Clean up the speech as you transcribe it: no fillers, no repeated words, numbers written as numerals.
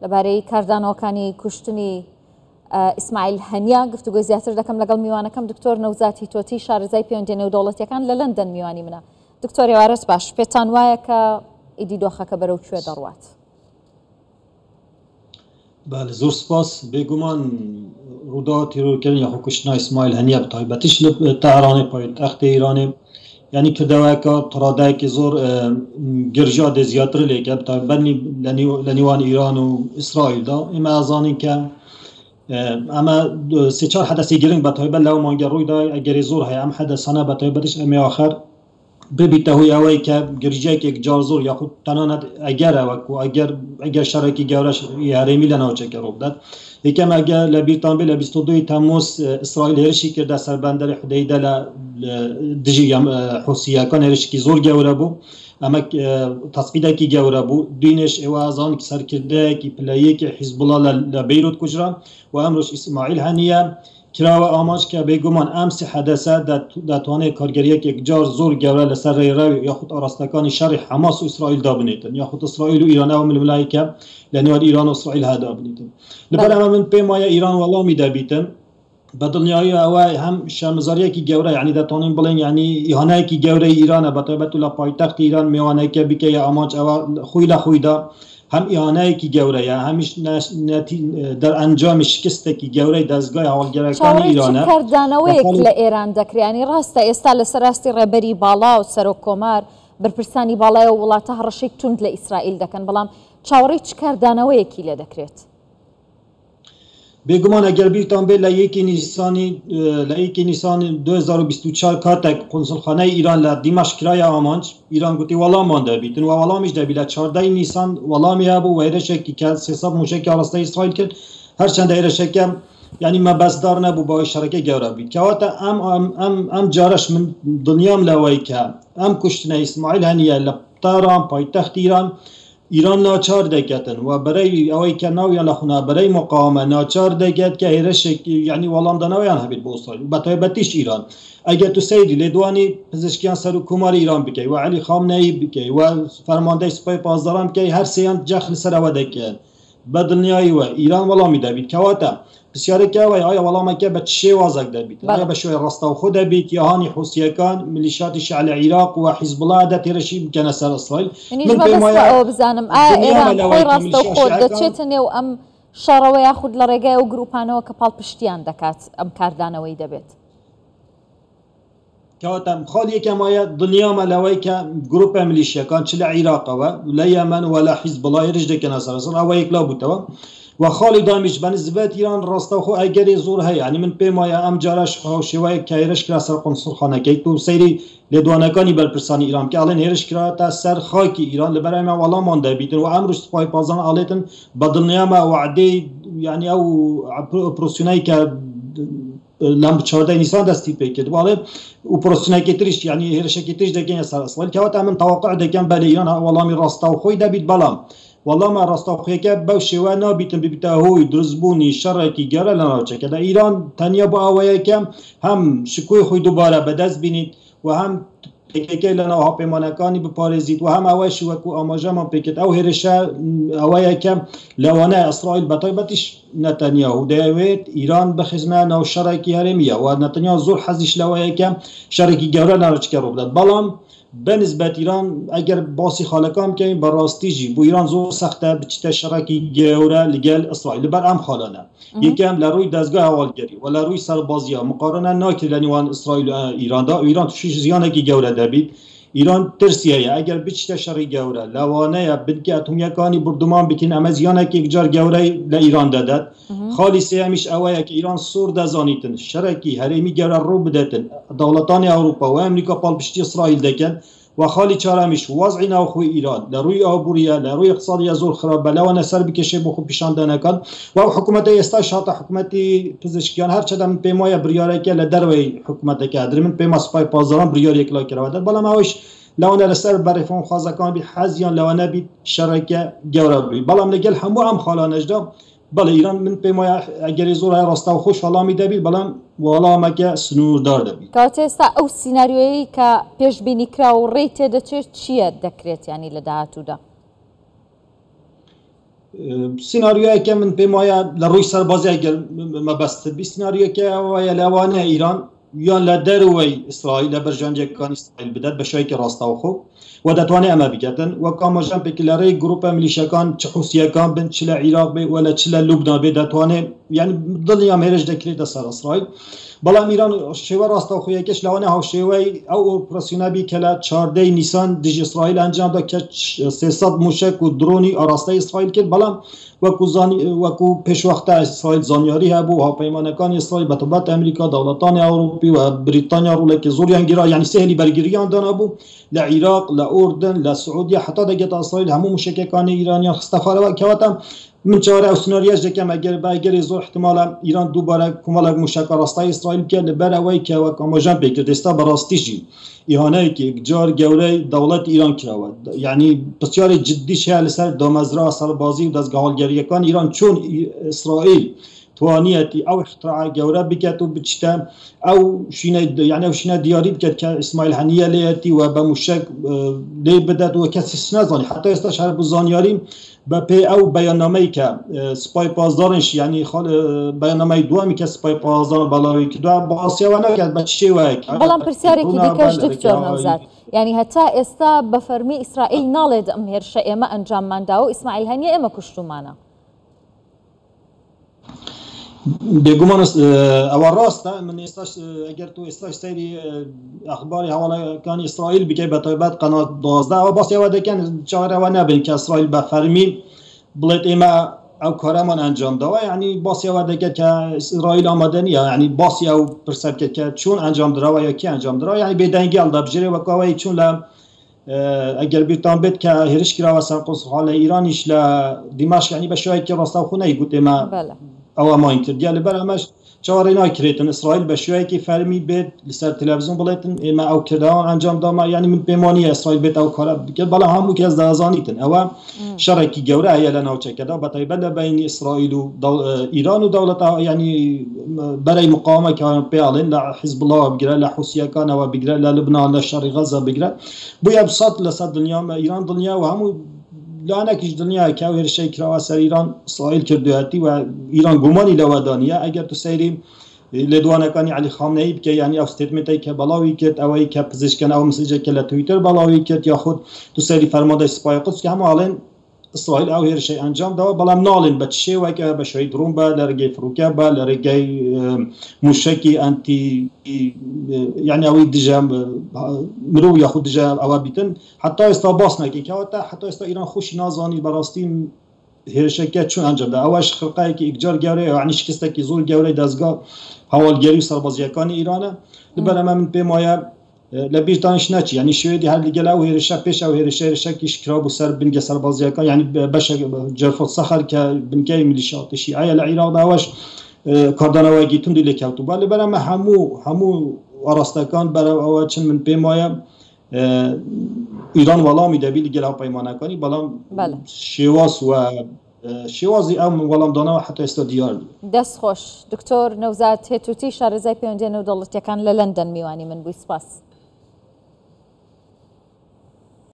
لەبارەی کاردانەوەکانی کوشتنی ئیسماعیل هەنیا گفتوگۆی زیاتر دەکەم لەگەڵ میوانەکەم دکتۆر نەوزاتی تۆتی شارەزای پەیوەندیدە نێودەوڵەتیەکان لە لەندەن میوانی منە. دکتۆر ێوارەس باش پێتان وایە کە ئیدی دۆخەکە بەرەو کوێ دەڕوات؟ بله زۆر سپاس. بێگومان ڕوودا تیرۆرکردن یا کوشتنا ئیسماعیل هەنیا بە تایبەتیش لە تەهرانê پایتەختی ئیرانê یعنی کردەوەیەکە تڕادایەکی زۆر گرژادێ زیاتر لێکە بە تایبەت لە نێوان ئیران و ئیسرائیلدا. ئێمە ئازانین کە ئەمە سێ چوار حەدەسی گرنگ بە تایبەت لەو مانگە ڕوویدا ئەگەری زۆر هەیە ئەم حەدەسانە بە تایبەتیش ئەمێ ئاخر ببیتە هۆی ئەوەی کە گرژێکێک جار زۆر یاخود تەنانەت ئەگەرە وەکو ئەگەر شەڕێکی گەورەش هەرێمی لە ناوچێکە ڕوو بدات. یەکەم ئەگە لە بیرتان بێ لە 22 تەمموز ئیسرائیل هێرشی کردە سەر بەندەری حودەیدە لە دژی حوسیەکان هێرشێکی زۆر گەورە بوو. ئەمە تەسبیدێکی گەورە بوو. دوینش ئێوە ئازان سەرکردەیەکی پلەیەکی حیزبوڵا لە بەیروت کوژرا و ئەمڕۆژ ئیسماعیل هەنیە کراوە ئاماژ کە بێگومان ئەم سێ حەدەسە دەتوانێت کارگەریەکێک جار زۆر گەورە لەسەر ڕێڕاوی یاخود ئاراستەکانی شەڕی حەماس و ئیسرائیلدا بنێتن یاخود ئیسرائیل و ئیرانەوە ململایکە لە نێوان ئیران و ئیسرائیل هەدا بنێتن. لەبەر ئەمە من پێم وایە ئیران وەڵامی دەبیتن بە دڵنیایی ئەوە هەم شەرمزاریەکی گەورە یعنی دەتوانین بڵێن یعنی ئیهانەیەکی گەورەی ئیرانە بەتایبەت و لە پایتەختی ئیران میوانەیەکە بکەیە ئاماج ئەوە خۆی لە خۆیدا هەم ئیهانەیەکی گەورەیە هەمیش دەرئەنجامی شکستێکی گەورەی دەستگای هەوڵگەرەکانی ئیرانە. کاردانەوەیەک لە ئێران دەکرێنی ڕاستە ئێستا لە سەراستی ڕێبەری باڵا و سەرۆک کۆمار بەرپرسانی باڵای و وڵاتە هەڕەشێک تونند لە ئیسرائیل دەکەن بەڵام چاوەڕێی چ کاردانەوەیەکی لێ دەکرێت؟ بێگومان ئەگەر بیرتان بێت لە یەکی نیسانی 2024 کاتێک قونسڵخانەی ئیران لە دیمەشق کرایە ئامانج ئیران گوتی وەڵامان دەبیتن و وەڵامیش دەبی لە 14 نیسان وەڵامی هەبوو و هێرشێکی کە 300 موشکی ئاڕاستەی ئیسرائیل کرد هەرچەندە هێرشەکە یعنی مەبەستدار نەبوو بەوەی شەڕەکەی گەورە بیت کەواتە ئەم جارش من دڵنیام لەوەی کە ئەم کوشتنە ئیسماعیل هەنیە لە تەهران پایتەختی ئیران ناچار دەکەتن و بەرەی ئەوەی کە ناویان لە خونابەرەی مقاومە ناچار دەگەت کە هێرشێکی یعنی وەڵامدانەوەیان هەبێت بۆ ئیسرائیل بە تایبەتیش ئیران. ئەگەر تو سەیری لێدوانی پزیشکیان سەر و کوماری ئیران بکەی و عەلی خامنەئی بکەی و فەرماندەی سوپای پاسداران بکەی هەر سێیان جەخ لەسەرەوە دەکەن بە دڵنیاییوە ئیران وەڵامی دەبیت. کەواتە پرسیارێکەوەی ئایا وەڵامەکە بە چ شێوازێک دەبیت؟ ئایا بە شێوەی ڕاستەوخۆ دەبیت یا هانی حوسیەکان میلیشیاتی شیعە لە عێراق و حیزبوڵا دەتێرەشی بکەنە سەر ئیسرائیل؟ من پێم وایە ئەوە بزانم ئایا ئێران خۆی ڕاستەوخۆ دەچێتە نێو ئەم شەڕەوە یاخود لە ڕێگای ئەو گروپانەوە کە پاڵپشتیان دەکات ئەم کاردانەوەی دەبێت؟ کەواتە خاڵ یەکەم وایە دڵنیامە لەوەی کە گروپە میلیشیەکان چ لە عێراقەوە لە یەمەن و لە حیزبوڵا هێرش دەکەنە سەر ئیسرائیل ئەوە یەکلا بووتەوە و خاڵی دامیش بەنسبەت ئیران ڕاستەوخۆ ئەگەری زۆر هەیە. ینی من پێم وایە ئەم جارش شێوەیە کە هێرش کرا سەر قونسڵخانەکەی و سەیری لێدوانەکانی بەرپرسانی ئیران کە ئاڵێن هێرش کراوەتە سەر خاکی ئیران لەبەر ئەمە وەڵامان دەبیتن و ئەمڕۆژ سوپای پازان ئاڵێتن بە دڵنیامە وعدەی یعنی ئەو ئۆپراسیۆنای کە لەم 14 نیسان دەستی پێ کرد باڵێ ئۆپراسیۆنێکی تریش یعنی هێرشێکی تریش دەگەینە سەر ئیسرائیل. کەواتە من تەوەقع دەکەم بەلێ ئیران وەڵامی ڕاستەوخۆی دەبیت بەڵام وەڵامە ڕاستەوخۆیەکە بەو شێوە نابیتن ببیتە هۆی دروستبوونی شەڕێکی گەورە لە ناوچەکەدا. ئیران تەنیا بۆ ئەوەیەکە هەم شکوی خۆی دووبارە بەدەست بینیت و هەم پێکەکەی لەناو هاوپەیمانەکانی بپارێزیت و هەم ئەوەشی وەکو ئاماژەمان پێکرد ئەو هێرشە ئەوەیەکە لەوانەیە ئیسرائیل بەتایبەتیش نەتەنیاهو دەیەوێت ئیران بخزمە ناو شەڕێکی هەرێمیە و نەتەنیا زۆر حەزیش لەوەیەکە شەڕێکی گەورە ناوچەکە ڕوو بدات. بەڵام بەنسبەت ئیران ئەگەر باسی خاڵەکان بکەین بەڕاستیژی بۆ ئیران زۆر سەختە بچیتە شەڕێکی گەورە لەگەل ئیسرائیل لەبەر ئەم خاڵانە. یەکەم لە ڕووی دەستگای هەواڵگەری و لە ڕووی سەربازیە مقارنە ناکرد لە نێوان ئیسرائیل و ئیراندا و ئیران تووشی زیانێکی گەورە دەبیت. ئیران ترسیەیە ئەگەر بچیتە شەڕی گەورە لەوانەیە بنکە ئەتۆمیەکانی بردومان بکەین ئەمە زیانێکی جار گەورەی لە ئیران دەدات. خاڵی سێمیش ئەوەیە کە ئیران سوور دەزانیتن شەڕێکی هەرێمی گەورە ڕوو بدەتن دەوڵەتانی ئەوروپا و ئەمریکا پاڵپشتی ئیسرائیل دەکەن و خاڵی چارەمیش وەزعی ناوخۆی ئیران لە ڕووی ئابووریە لە ڕووی اقتصادیە زۆر خراپە لەوانە سەر بکێشێ بۆ خۆ پیشاندانەکان و حکوومەتە ئێستا شاتە حکوومەتی پزیشکیان هەرچەندە من پێم وایە بریارێکە لە دەروەی حکوومەتەکە در من پێم سوپای پازداران بریارێک لا کراوەدە بەڵام ئەوش لەوانە لەسەر بەڕێفۆن خوازەکان بی حەزیان لەوانە بیت شەڕێکە گەورە بی بەڵام لەگەل هەموو ئەم خاڵانەشدا بەڵێ ئیران من پێم وایە ئەگەری زۆر ڕاستەو خۆش وەڵامی دەبی بەڵام وەڵامەکە سنووردار دەبی. کەواتە ئێستا ئەو سیناریۆیی کە پێشبینی کرا و ڕێی تێدەچێت چییە دەکرێت ینی لە داهاتوودا؟ سناریوی که من پیمایا لروی سربازی اگر مبسط بی سناریوی که ویا لوانه ایران یا لدروی اسرائیل برجانجی کان اسرائیل بدر بشوی که راستا خو و دتوانه اما بکردن و کامجان بکلاری گروپ ملیشکان چه حوثیکان بن چه عراق بی ولا چه لبنان بی دتوانه یعنی دنیا میرج دکریت سر اسرائیل بلام ایران شیوه راستا خویه کش لوانه ها شیوه او اپراسیونا بی کلا 14 نیسان دیج اسرائیل انجام داد که 300 موشک و درونی آراسته اسرائیل کرد بلام وکو پیش وقت اسرائیل زانیاری هبو ها پیمانکان اسرائیل بتوبت امریکا دولتان اروپی و بریتانیا رو لکه زوریان گیرا یعنی سهلی برگیریان دان هبو لعراق لاردن لسعودیه حتی دگت اسرائیل همو موشککان ایرانیان خستفاره و کواتا من چاره او سناریوش دکم اگر زور احتمالا ایران دوباره کمال موشک راستای اسرائیل که لبر اوی که و کامجان بکرد استا براستیجی ایهانه که جار گوره دولت ایران کرد یعنی بسیار جدی شه لسر دامزرا سربازی و دستگاهالگریکان ایران چون اسرائیل توانیتی او اختراع گوره بکت و بچتا او شینه دیاری بکت که اسماعیل هنیه لیتی و به موشک لی بدد و کسی نزانی حتی استا شهر بزانیاریم با پی او بیاننامه‌ای که سپاه پاسدارش یعنی بیاننامه دومی که سپاه پاسدار بالاوی که دو باسیه و نکرد با چی و بلام پرسیاری که دیکش دکتر نوزاد یعنی حتی استا بفرمی اسرائیل نالد امهر شیء ما انجام من داو اسماعیل هنیه اما کشتو مانا بگمان اول راست من استاش اگر تو استاش سری اخباری حواله کان اسرائیل بگه به طیبت قناه 12 و باسی و دکن چهره و نبین که اسرائیل بفرمی بلت ایما او کارمان انجام داده یعنی باسی و دکه که اسرائیل آمدنی یعنی باسی او پرسد که چون انجام داره و یا کی انجام داره یعنی بدنگی ال دبجری و کوی چون ل اگر بیتام بد که هرش کرا و سرقص حال ایرانیش ل دمشق یعنی به شوی که راستا خونه گوت ما او ما اینتر دیال برامش چهار اینا کریتن اسرائیل به شوی که فرمی بد لسر تلویزیون بلتن ما او کردان انجام دام یعنی من پیمانی اسرائیل بد او کار که بالا همو که از دازانیتن او شرکی جوره یا لنا چه کدا بتایبل بین اسرائیل و ایران و دولت یعنی برای مقاومه که پیالن لا حزب الله بگیره لا حوثیه کان و بگیره لا لبنان لا شرق غزه بگیره بو ابسط لسد دنیا ایران دنیا و همو لانکیش دنیا که هر شی کرا سر ایران اسرائیل کردهاتی و ایران گمانی لودانیه اگر تو سیریم لدوانه کانی علی خامنه ای که یعنی استیتمنتی که بالاوی کرد اوی که پزشکان او مسیج که توییتر بالاوی کرد یا خود تو سری فرمانده سپاه قدس که هم الان اسرائیل او هر شی انجام داد بلام نالن بچه و که به شهید روم با لرگی فروکه با لرگی موشکی انتی یعنی اوی دجام مرو یا خود دجام او بیتن حتی استا باس نکی که حتی استا ایران خوش نازانی براستی هر شی که چون انجام داد اوش خلقای که اجار گوره یعنی شکسته که زور گوره دستگاه حوالگری سربازیکان ایرانه لبر من پیمایا لبیش دانش نچی یعنی شویدی هر دیگه لاو هرشا پیش او هرشا کیش کرابو سر بنگ سربازی کان یعنی باش جرفت صخر که بنگای ملیشیات شیعه العراق داوش کاردانوای گیتون دیله کاتو بالا برام همو وراستکان برای او چن من پیمایا ایران والا میده بیل گلا پیمانه کنی بالا شواس و شوازی ام ولام دانا حتى استديار دست خوش دكتور نوزاد هتوتي شارزاي بيوندين ودولت يكان للندن ميواني من بويسباس